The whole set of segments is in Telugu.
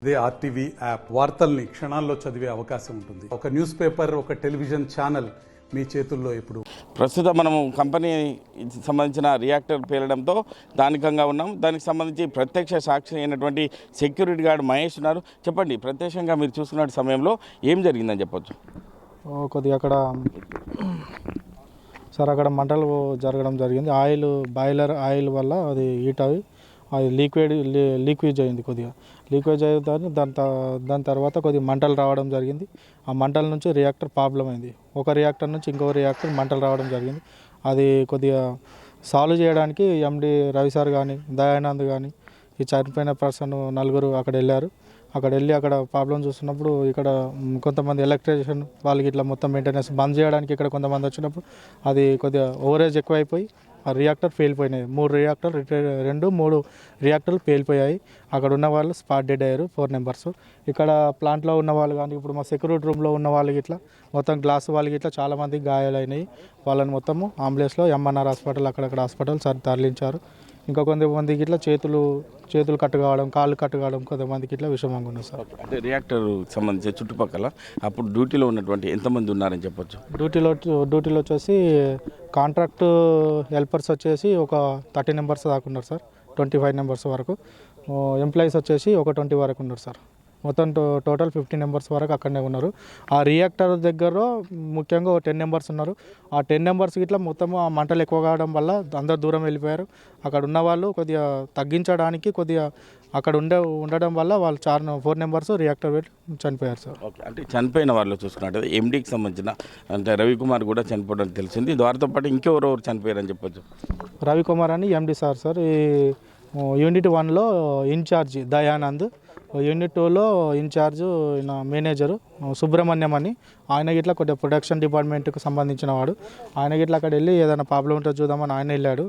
ఇదే ఆర్టీవీ యాప్ వార్తల్ని క్షణాల్లో చదివే అవకాశం ఉంటుంది. ఒక న్యూస్ పేపర్, ఒక టెలివిజన్ ఛానల్ మీ చేతుల్లో ఎప్పుడు. ప్రస్తుతం మనము కంపెనీ సంబంధించిన రియాక్టర్ పేలడంతో దానికంగా ఉన్నాం. దానికి సంబంధించి ప్రత్యక్ష సాక్షి అయినటువంటి సెక్యూరిటీ గార్డ్ మహేష్ ఉన్నారు. చెప్పండి, ప్రత్యక్షంగా మీరు చూసుకున్న సమయంలో ఏం జరిగిందని చెప్పొచ్చు? కొద్దిగా అక్కడ సార్ అక్కడ మంటలు జరగడం జరిగింది. బాయిలర్ ఆయిల్ వల్ల అది హీట్ అవి అది లీక్వేజ్ అయింది. కొద్దిగా లీక్వేజ్ అయిన దాని తర్వాత కొద్దిగా మంటలు రావడం జరిగింది. ఆ మంటల నుంచి రియాక్టర్ ప్రాబ్లం అయింది. ఒక రియాక్టర్ నుంచి ఇంకో రియాక్టర్ మంటలు రావడం జరిగింది. అది కొద్దిగా సాల్వ్ చేయడానికి ఎండి రవి సార్ కానీ, దయానంద్ కానీ, ఈ చనిపోయిన పర్సన్ నలుగురు అక్కడ వెళ్ళారు. అక్కడ ప్రాబ్లం చూస్తున్నప్పుడు ఇక్కడ కొంతమంది ఎలక్ట్రీషియన్ వాళ్ళకి ఇట్లా మొత్తం మెయింటెనెన్స్ బంద్ చేయడానికి ఇక్కడ కొంతమంది వచ్చినప్పుడు అది కొద్దిగా ఓవరేజ్ ఎక్కువైపోయి ఆ రియాక్టర్ పేలిపోయినాయి. 3 రియాక్టర్లు పేలిపోయాయి. అక్కడ ఉన్న వాళ్ళు స్పాట్ డెడ్ అయ్యారు 4 మెంబర్స్. ఇక్కడ ప్లాంట్లో ఉన్న వాళ్ళు కానీ, ఇప్పుడు మా సెక్యూరిటీ రూమ్లో ఉన్న వాళ్ళకి ఇట్లా మొత్తం గ్లాస్ వాళ్ళకి ఇట్లా చాలామంది గాయాలైనాయి. వాళ్ళని మొత్తము అంబులెన్స్లో ఎంఎన్ఆర్ హాస్పిటల్ అక్కడక్కడ హాస్పిటల్ తరలించారు. ఇంకా కొంతమందికి ఇట్లా చేతులు కట్టు కావడం, కాళ్ళు కట్టు కావడం, కొంతమందికి ఇట్లా విషమంగా ఉన్నారు సార్. అంటే రియాక్టర్ సంబంధించి చుట్టుపక్కల అప్పుడు డ్యూటీలో ఉన్నటువంటి ఎంతమంది ఉన్నారని చెప్పొచ్చు? డ్యూటీలో వచ్చేసి కాంట్రాక్ట్ హెల్పర్స్ వచ్చేసి ఒక 30 మెంబర్స్ దాకా ఉన్నారు సార్. 25 మెంబర్స్ వరకు. ఎంప్లాయీస్ వచ్చేసి ఒక 20 వరకు ఉన్నారు సార్. మొత్తం టోటల్ 15 మెంబర్స్ వరకు అక్కడనే ఉన్నారు. ఆ రియాక్టర్ దగ్గర ముఖ్యంగా 10 మెంబర్స్ ఉన్నారు. ఆ 10 మెంబర్స్కి ఇట్లా మొత్తం ఆ మంటలు ఎక్కువ కావడం వల్ల అందరు దూరం వెళ్ళిపోయారు. అక్కడ ఉన్న వాళ్ళు కొద్దిగా తగ్గించడానికి కొద్దిగా అక్కడ ఉండడం వల్ల వాళ్ళు 4 మెంబర్స్ రియాక్టర్ పెట్టి చనిపోయారు సార్. ఓకే, అంటే చనిపోయిన వాళ్ళు చూసుకున్నట్టు ఎండీకి సంబంధించిన అంటే రవికుమార్ కూడా చనిపోవడం తెలిసింది. వారితో పాటు ఇంకెవరు చనిపోయారని చెప్పొచ్చు? రవికుమార్ అని ఎండి సార్ ఈ యూనిట్ 1లో ఇన్ఛార్జ్ దయానంద్, యూనిట్ 2లో ఇన్ఛార్జ్ మేనేజరు సుబ్రహ్మణ్యం అని ఆయన గిట్లా కొద్దిగా ప్రొడక్షన్ డిపార్ట్మెంట్కి సంబంధించిన వాడు. ఆయన గిట్లా అక్కడ వెళ్ళి ఏదైనా ప్రాబ్లం ఉంటే చూద్దామని ఆయన వెళ్ళాడు.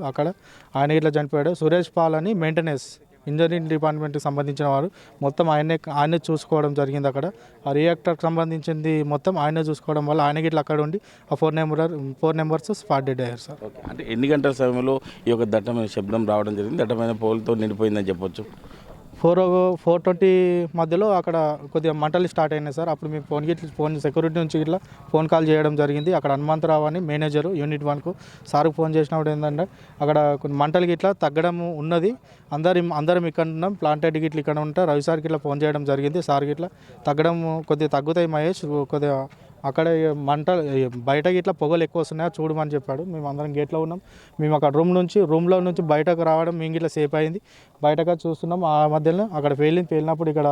ఆయన గిట్లా చనిపోయాడు. సురేష్ పాల్ అని మెయింటెనెన్స్ ఇంజనీరింగ్ డిపార్ట్మెంట్కి సంబంధించిన వాడు. మొత్తం ఆయనే చూసుకోవడం జరిగింది. అక్కడ ఆ రియాక్టర్కి సంబంధించింది మొత్తం ఆయనే చూసుకోవడం వల్ల ఆయన గిట్లా అక్కడ ఉండి ఆ 4 మెంబర్స్ స్పాట్ డెడ్ అయ్యారు సార్. అంటే ఎన్ని గంటల సమయంలో ఈ యొక్క దట్టమైన శబ్దం రావడం జరిగింది? దట్టమైన పోల్తో నిండిపోయిందని చెప్పొచ్చు. 4:20 మధ్యలో అక్కడ కొద్దిగా మంటలు స్టార్ట్ అయినాయి సార్. అప్పుడు మేము ఫోన్ సెక్యూరిటీ నుంచి ఇట్లా ఫోన్ కాల్ చేయడం జరిగింది. అక్కడ హనుమంతరావు అని మేనేజరు యూనిట్ 1కు సార్కు ఫోన్ చేసినప్పుడు ఏంటంటే అక్కడ కొన్ని మంటలకి ఇట్లా తగ్గడం ఉన్నది, అందరం ఇక్కడ ఉన్నాం, ప్లాంట్ హెడ్కి ఇట్లా ఇక్కడ ఉంటాం, రవి సార్కి ఇట్లా ఫోన్ చేయడం జరిగింది. సార్కి ఇట్లా తగ్గడం కొద్దిగా తగ్గుతాయి మహేష్, కొద్దిగా అక్కడ మంటలు బయటకి ఇట్లా పొగలు ఎక్కువ వస్తున్నాయో చూడమని చెప్పాడు. మేము అందరం గేట్లో ఉన్నాం. మేము అక్కడ రూమ్లో నుంచి బయటకు రావడం మేము ఇట్లా సేఫ్ అయింది. బయటగా చూస్తున్నాం. ఆ మధ్యలో అక్కడ పేలినప్పుడు ఇక్కడ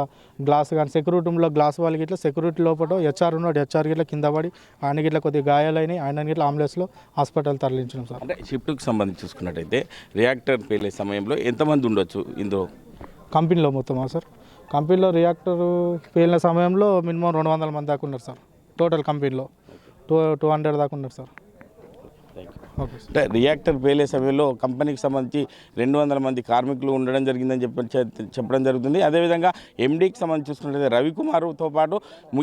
గ్లాస్ కానీ సెక్యూరిటీ రూమ్లో గ్లాస్ వాళ్ళకి ఇట్లా సెక్యూరిటీ లోపల హెచ్ఆర్ ఉన్నాడు. హెచ్ఆర్ గిట్లా కింద పడి ఆయనకి ఇట్లా కొద్దిగా గాయాలైనాయి. ఆయన గిట్లా అంబులెన్స్లో హాస్పిటల్ తరలించినాం సార్. అంటే షిఫ్ట్కి సంబంధించి చూసుకున్నట్టయితే రియాక్టర్ పేలే సమయంలో ఎంతమంది ఉండొచ్చు ఇందులో? కంపెనీలో మొత్తమా సార్? కంపెనీలో రియాక్టర్ పేలిన సమయంలో మినిమం 200 మంది దాకా ఉన్నారు సార్. టోటల్ కంపెనీలో 200 దాకా ఉన్నారు సార్. అంటే రియాక్టర్ పేలే సమయంలో కంపెనీకి సంబంధించి 200 మంది కార్మికులు ఉండడం జరిగిందని చెప్పడం జరుగుతుంది. అదేవిధంగా ఎండీకి సంబంధించి చూసుకున్నట్లయితే రవికుమార్తో పాటు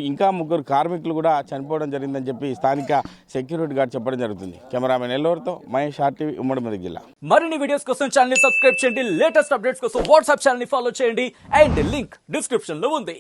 ఇంకా 3 కార్మికులు కూడా చనిపోవడం జరిగిందని చెప్పి స్థానిక సెక్యూరిటీ గార్డ్ చెప్పడం జరుగుతుంది. కెమెరామెన్ ఎల్లవరితో మహేష్, ఆర్టీవీ, ఉమ్మడి మెదక్ జిల్లా. మరిన్ని వీడియోస్ కోసం ఛానల్ ని సబ్స్క్రైబ్ చేయండి. లేటెస్ట్ అప్డేట్స్ కోసం వాట్సాప్ ఛానల్ ని ఫాలో చేయండి. అండ్ లింక్ డిస్క్రిప్షన్ లో ఉంది.